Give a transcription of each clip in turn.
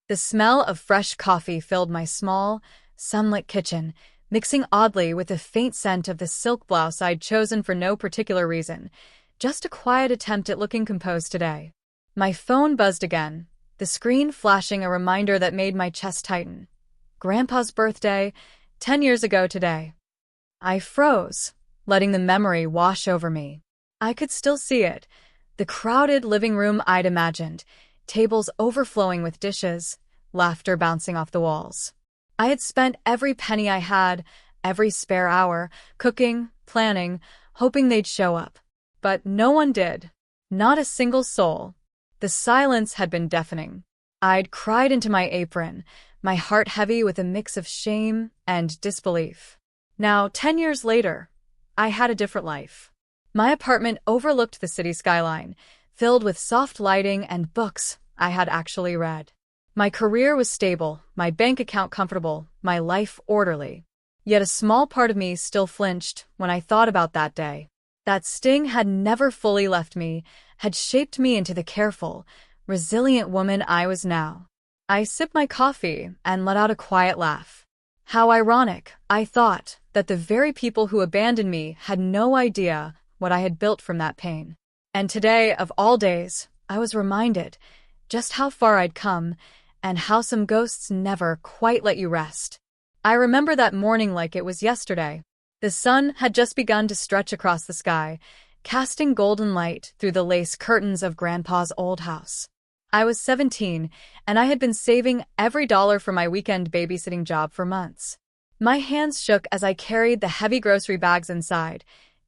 The smell of fresh coffee filled my small, sunlit kitchen, mixing oddly with the faint scent of the silk blouse I'd chosen for no particular reason, just a quiet attempt at looking composed today. My phone buzzed again, the screen flashing a reminder that made my chest tighten. Grandpa's birthday, 10 years ago today. I froze, letting the memory wash over me. I could still see it, the crowded living room I'd imagined, tables overflowing with dishes, laughter bouncing off the walls. I had spent every penny I had, every spare hour, cooking, planning, hoping they'd show up. But no one did. Not a single soul. The silence had been deafening. I'd cried into my apron, my heart heavy with a mix of shame and disbelief. Now, 10 years later, I had a different life. My apartment overlooked the city skyline, filled with soft lighting and books I had actually read. My career was stable, my bank account comfortable, my life orderly. Yet a small part of me still flinched when I thought about that day. That sting had never fully left me, had shaped me into the careful, resilient woman I was now. I sipped my coffee and let out a quiet laugh. How ironic, I thought, that the very people who abandoned me had no idea what I had built from that pain. And today, of all days, I was reminded just how far I'd come and how some ghosts never quite let you rest. I remember that morning like it was yesterday. The sun had just begun to stretch across the sky, casting golden light through the lace curtains of Grandpa's old house. I was 17, and I had been saving every dollar for my weekend babysitting job for months. My hands shook as I carried the heavy grocery bags inside,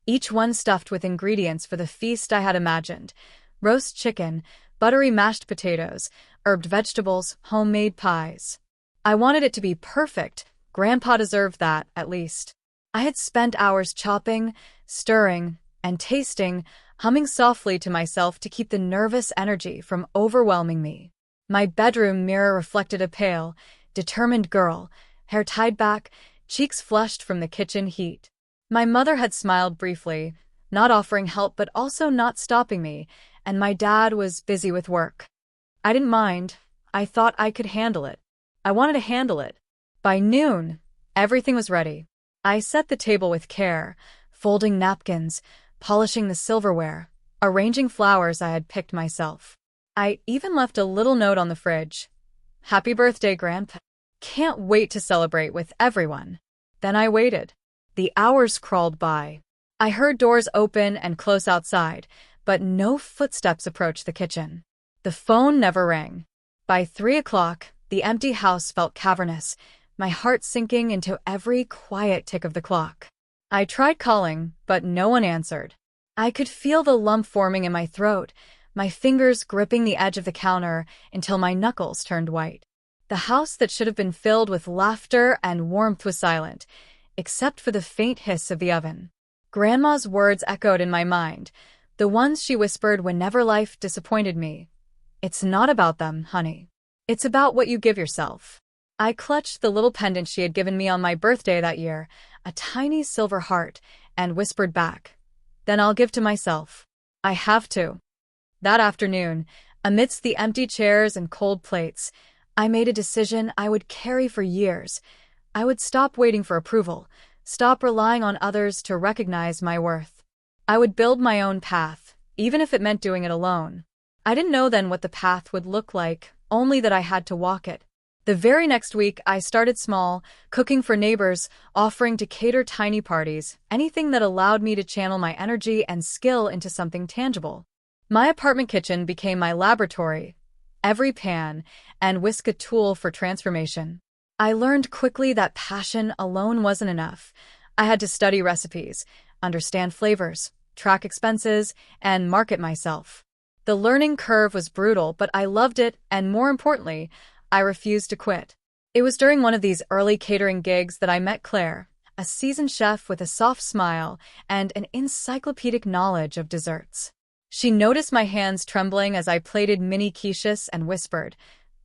each one stuffed with ingredients for the feast I had imagined: roast chicken, buttery mashed potatoes, herbed vegetables, homemade pies. I wanted it to be perfect. Grandpa deserved that, at least. I had spent hours chopping, stirring, and tasting, humming softly to myself to keep the nervous energy from overwhelming me. My bedroom mirror reflected a pale, determined girl, hair tied back, cheeks flushed from the kitchen heat. My mother had smiled briefly, not offering help but also not stopping me, and my dad was busy with work. I didn't mind. I thought I could handle it. I wanted to handle it. By noon, everything was ready. I set the table with care, folding napkins, polishing the silverware, arranging flowers I had picked myself. I even left a little note on the fridge. "Happy birthday, Grandpa. Can't wait to celebrate with everyone." Then I waited. The hours crawled by. I heard doors open and close outside, but no footsteps approached the kitchen. The phone never rang. By 3 o'clock, the empty house felt cavernous, my heart sinking into every quiet tick of the clock. I tried calling, but no one answered. I could feel the lump forming in my throat, my fingers gripping the edge of the counter until my knuckles turned white. The house that should have been filled with laughter and warmth was silent, except for the faint hiss of the oven. Grandma's words echoed in my mind, the ones she whispered whenever life disappointed me. "It's not about them, honey. It's about what you give yourself." I clutched the little pendant she had given me on my birthday that year, a tiny silver heart, and whispered back, "Then I'll give to myself. I have to." That afternoon, amidst the empty chairs and cold plates, I made a decision I would carry for years. I would stop waiting for approval, stop relying on others to recognize my worth. I would build my own path, even if it meant doing it alone. I didn't know then what the path would look like, only that I had to walk it. The very next week, I started small, cooking for neighbors, offering to cater tiny parties, anything that allowed me to channel my energy and skill into something tangible. My apartment kitchen became my laboratory, every pan and whisk a tool for transformation. I learned quickly that passion alone wasn't enough. I had to study recipes, understand flavors, track expenses, and market myself. The learning curve was brutal, but I loved it, and more importantly, I refused to quit. It was during one of these early catering gigs that I met Claire, a seasoned chef with a soft smile and an encyclopedic knowledge of desserts. She noticed my hands trembling as I plated mini quiches and whispered,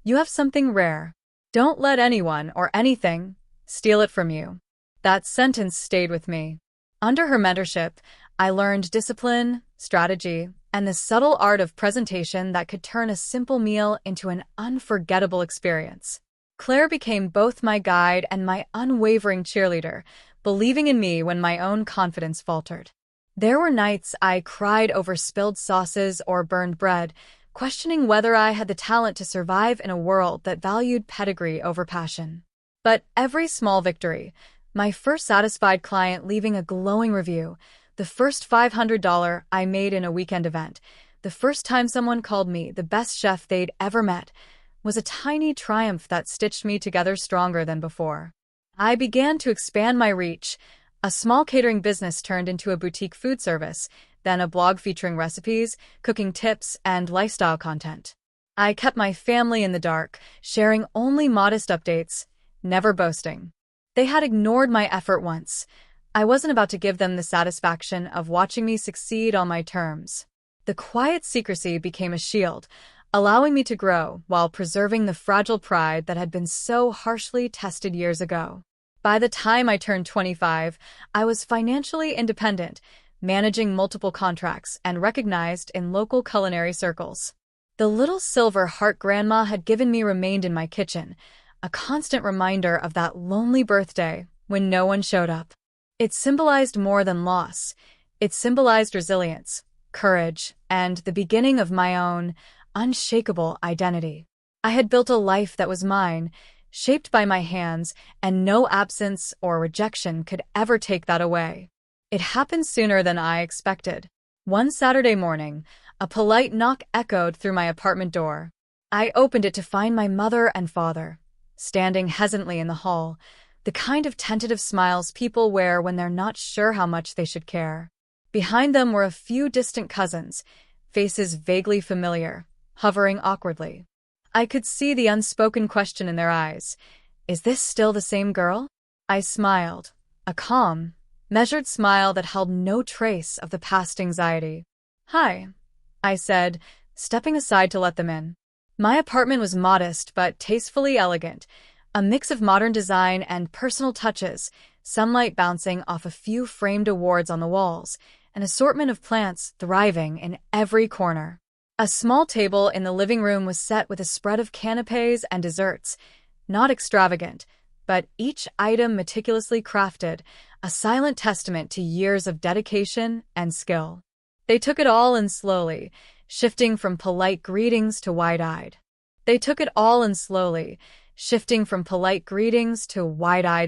"You have something rare. Don't let anyone or anything steal it from you." That sentence stayed with me. Under her mentorship, I learned discipline, strategy, and the subtle art of presentation that could turn a simple meal into an unforgettable experience. Claire became both my guide and my unwavering cheerleader, believing in me when my own confidence faltered. There were nights I cried over spilled sauces or burned bread, questioning whether I had the talent to survive in a world that valued pedigree over passion. But every small victory, my first satisfied client leaving a glowing review, the first $500 I made in a weekend event, the first time someone called me the best chef they'd ever met, was a tiny triumph that stitched me together stronger than before. I began to expand my reach. A small catering business turned into a boutique food service, then a blog featuring recipes, cooking tips, and lifestyle content. I kept my family in the dark, sharing only modest updates, never boasting. They had ignored my effort once. I wasn't about to give them the satisfaction of watching me succeed on my terms. The quiet secrecy became a shield, allowing me to grow while preserving the fragile pride that had been so harshly tested years ago. By the time I turned 25, I was financially independent, managing multiple contracts and recognized in local culinary circles. The little silver heart Grandma had given me remained in my kitchen, a constant reminder of that lonely birthday when no one showed up. It symbolized more than loss. It symbolized resilience, courage, and the beginning of my own unshakable identity. I had built a life that was mine, shaped by my hands, and no absence or rejection could ever take that away. It happened sooner than I expected. One Saturday morning, a polite knock echoed through my apartment door. I opened it to find my mother and father, standing hesitantly in the hall, the kind of tentative smiles people wear when they're not sure how much they should care. Behind them were a few distant cousins, faces vaguely familiar, hovering awkwardly. I could see the unspoken question in their eyes. Is this still the same girl? I smiled, a calm, measured smile that held no trace of the past anxiety. Hi, I said, stepping aside to let them in. My apartment was modest but tastefully elegant, a mix of modern design and personal touches, sunlight bouncing off a few framed awards on the walls, an assortment of plants thriving in every corner. A small table in the living room was set with a spread of canapés and desserts, not extravagant, but each item meticulously crafted, a silent testament to years of dedication and skill. They took it all in slowly, shifting from polite greetings to wide-eyed.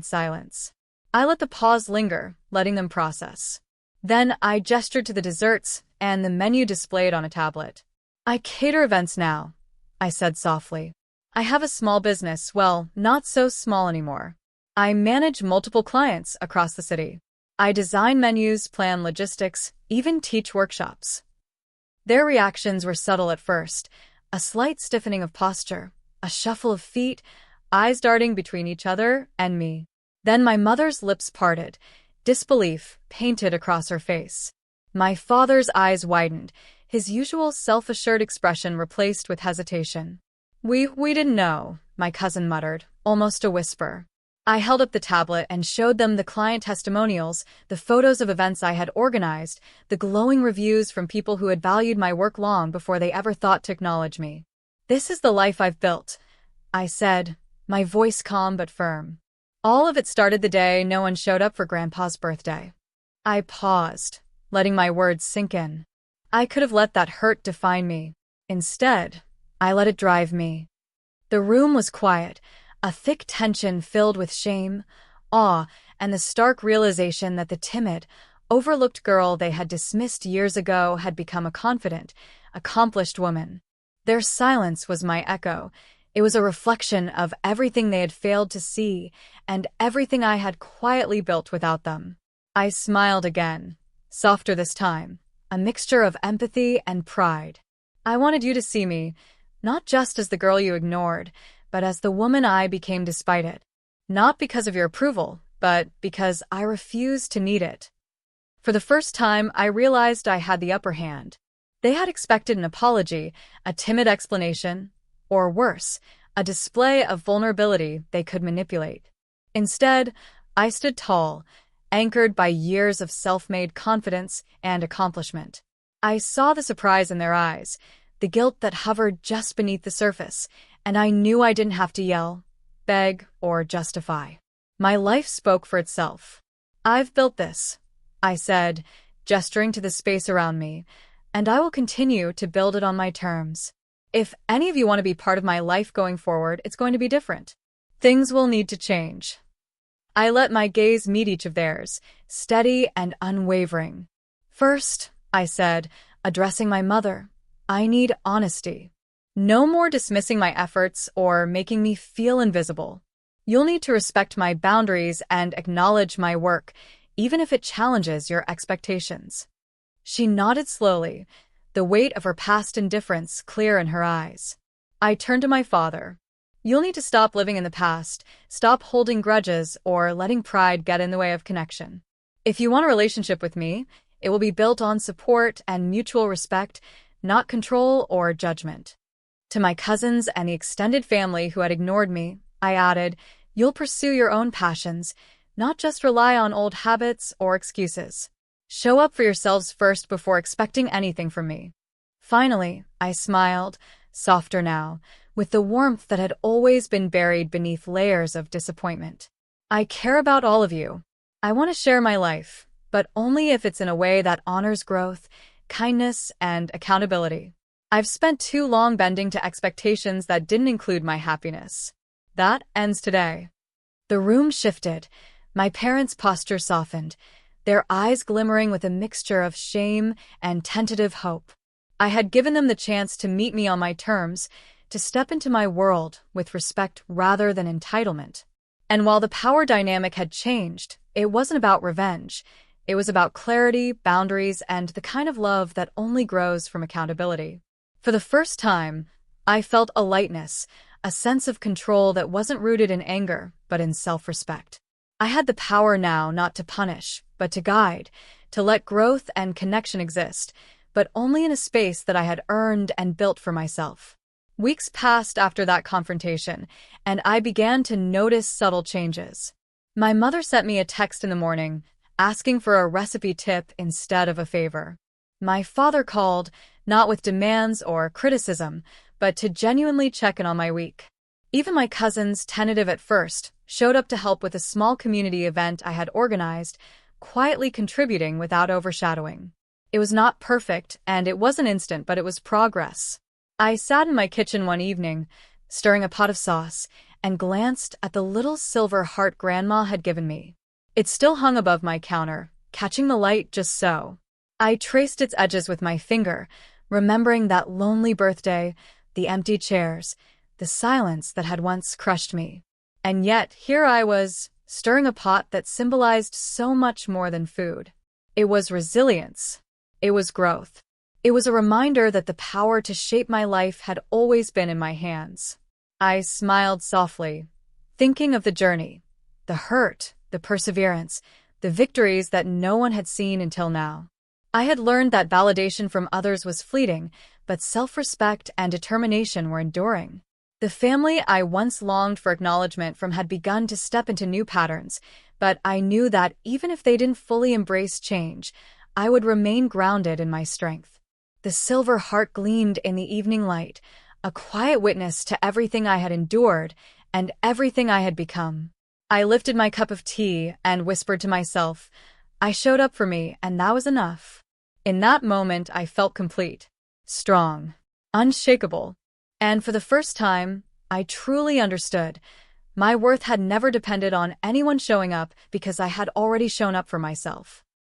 Silence. I let the pause linger, letting them process. Then I gestured to the desserts and the menu displayed on a tablet. I cater events now, I said softly. I have a small business, well, not so small anymore. I manage multiple clients across the city. I design menus, plan logistics, even teach workshops. Their reactions were subtle at first, a slight stiffening of posture, a shuffle of feet, eyes darting between each other and me. Then my mother's lips parted, disbelief painted across her face. My father's eyes widened, his usual self-assured expression replaced with hesitation. We didn't know, my cousin muttered, almost a whisper. I held up the tablet and showed them the client testimonials, the photos of events I had organized, the glowing reviews from people who had valued my work long before they ever thought to acknowledge me. This is the life I've built, I said, my voice calm but firm. All of it started the day no one showed up for Grandpa's birthday. I paused, letting my words sink in. I could have let that hurt define me. Instead, I let it drive me. The room was quiet, a thick tension filled with shame, awe, and the stark realization that the timid, overlooked girl they had dismissed years ago had become a confident, accomplished woman. Their silence was my echo. It was a reflection of everything they had failed to see and everything I had quietly built without them. I smiled again, softer this time, a mixture of empathy and pride. I wanted you to see me, not just as the girl you ignored, but as the woman I became despite it. Not because of your approval, but because I refused to need it. For the first time, I realized I had the upper hand. They had expected an apology, a timid explanation, or worse, a display of vulnerability they could manipulate. Instead, I stood tall, anchored by years of self-made confidence and accomplishment. I saw the surprise in their eyes, the guilt that hovered just beneath the surface, and I knew I didn't have to yell, beg, or justify. My life spoke for itself. "I've built this," I said, gesturing to the space around me, "and I will continue to build it on my terms. If any of you want to be part of my life going forward, it's going to be different. Things will need to change." I let my gaze meet each of theirs, steady and unwavering. "First," I said, addressing my mother, "I need honesty. No more dismissing my efforts or making me feel invisible. You'll need to respect my boundaries and acknowledge my work, even if it challenges your expectations." She nodded slowly, the weight of her past indifference clear in her eyes. I turned to my father. "You'll need to stop living in the past, stop holding grudges, or letting pride get in the way of connection. If you want a relationship with me, it will be built on support and mutual respect, not control or judgment." To my cousins and the extended family who had ignored me, I added, "You'll pursue your own passions, not just rely on old habits or excuses. Show up for yourselves first before expecting anything from me." Finally, I smiled, softer now, with the warmth that had always been buried beneath layers of disappointment. "I care about all of you. I want to share my life, but only if it's in a way that honors growth, kindness, and accountability. I've spent too long bending to expectations that didn't include my happiness. That ends today." The room shifted. My parents' posture softened, their eyes glimmering with a mixture of shame and tentative hope. I had given them the chance to meet me on my terms, to step into my world with respect rather than entitlement. And while the power dynamic had changed, it wasn't about revenge. It was about clarity, boundaries, and the kind of love that only grows from accountability. For the first time, I felt a lightness, a sense of control that wasn't rooted in anger, but in self-respect. I had the power now not to punish, but to guide, to let growth and connection exist, but only in a space that I had earned and built for myself. Weeks passed after that confrontation, and I began to notice subtle changes. My mother sent me a text in the morning, asking for a recipe tip instead of a favor. My father called, not with demands or criticism, but to genuinely check in on my week. Even my cousins, tentative at first, showed up to help with a small community event I had organized, quietly contributing without overshadowing. It was not perfect, and it wasn't instant, but it was progress. I sat in my kitchen one evening, stirring a pot of sauce, and glanced at the little silver heart Grandma had given me. It still hung above my counter, catching the light just so. I traced its edges with my finger, remembering that lonely birthday, the empty chairs, the silence that had once crushed me. And yet, here I was, stirring a pot that symbolized so much more than food. It was resilience. It was growth. It was a reminder that the power to shape my life had always been in my hands. I smiled softly, thinking of the journey, the hurt, the perseverance, the victories that no one had seen until now. I had learned that validation from others was fleeting, but self-respect and determination were enduring. The family I once longed for acknowledgement from had begun to step into new patterns, but I knew that even if they didn't fully embrace change, I would remain grounded in my strength. The silver heart gleamed in the evening light, a quiet witness to everything I had endured and everything I had become. I lifted my cup of tea and whispered to myself, "I showed up for me, and that was enough." In that moment, I felt complete, strong, unshakable. And for the first time, I truly understood. My worth had never depended on anyone showing up because I had already shown up for myself.